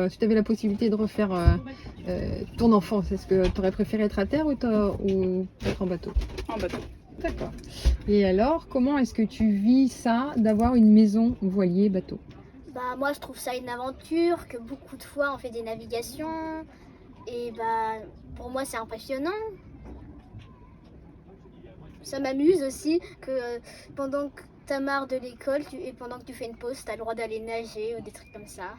Si tu avais la possibilité de refaire ton enfance, est-ce que tu aurais préféré être à terre ou être en bateau? En bateau. D'accord. Et alors, comment est-ce que tu vis ça d'avoir une maison voilier bateau? Bah moi je trouve ça une aventure, que beaucoup de fois on fait des navigations et bah pour moi c'est impressionnant. Ça m'amuse aussi que pendant que t'as marre de l'école et pendant que tu fais une pause, t'as le droit d'aller nager ou des trucs comme ça.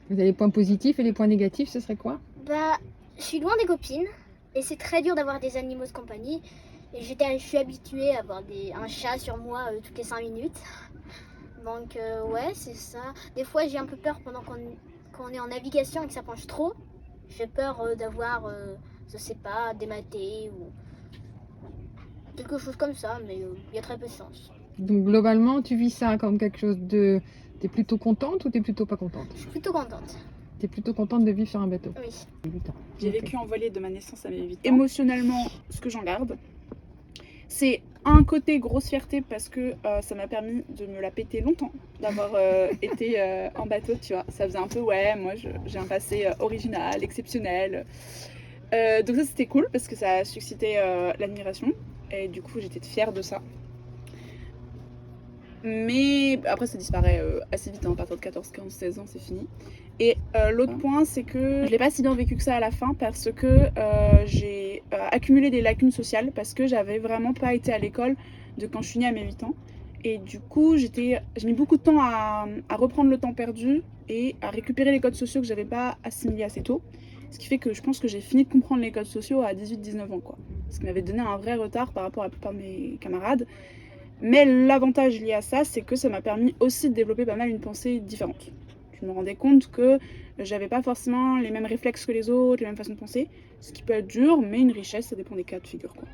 Vous avez les points positifs et les points négatifs, ce serait quoi? Bah je suis loin des copines et c'est très dur d'avoir des animaux de compagnie. Et je suis habituée à avoir un chat sur moi toutes les 5 minutes. Donc ouais, c'est ça. Des fois, j'ai un peu peur quand on est en navigation et que ça penche trop. J'ai peur d'avoir, je sais pas, des matés ou quelque chose comme ça, mais il y a très peu de chance. Donc globalement, tu vis ça comme quelque chose de... T'es plutôt contente ou t'es plutôt pas contente? Je suis plutôt contente. T'es plutôt contente de vivre sur un bateau? Oui. 8 ans. J'ai Ok. vécu en voilier de ma naissance à mes 8 ans. Émotionnellement, ce que j'en garde, c'est un côté grosse fierté parce que ça m'a permis de me la péter longtemps, d'avoir été en bateau, tu vois. Ça faisait un peu, ouais, moi j'ai un passé original, exceptionnel. Donc ça c'était cool parce que ça a suscité l'admiration et du coup j'étais fière de ça. Mais après ça disparaît assez vite, hein, à partir de 14, 15, 16 ans c'est fini. Et l'autre point c'est que je l'ai pas si bien vécu que ça à la fin parce que j'ai accumulé des lacunes sociales parce que j'avais vraiment pas été à l'école de quand je suis née à mes 8 ans. Et du coup j'ai mis beaucoup de temps à reprendre le temps perdu et à récupérer les codes sociaux que j'avais pas assimilés assez tôt. Ce qui fait que je pense que j'ai fini de comprendre les codes sociaux à 18-19 ans, quoi. Ce qui m'avait donné un vrai retard par rapport à la plupart de mes camarades. Mais l'avantage lié à ça, c'est que ça m'a permis aussi de développer pas mal une pensée différente. Je me rendais compte que j'avais pas forcément les mêmes réflexes que les autres, les mêmes façons de penser, ce qui peut être dur, mais une richesse, ça dépend des cas de figure, quoi.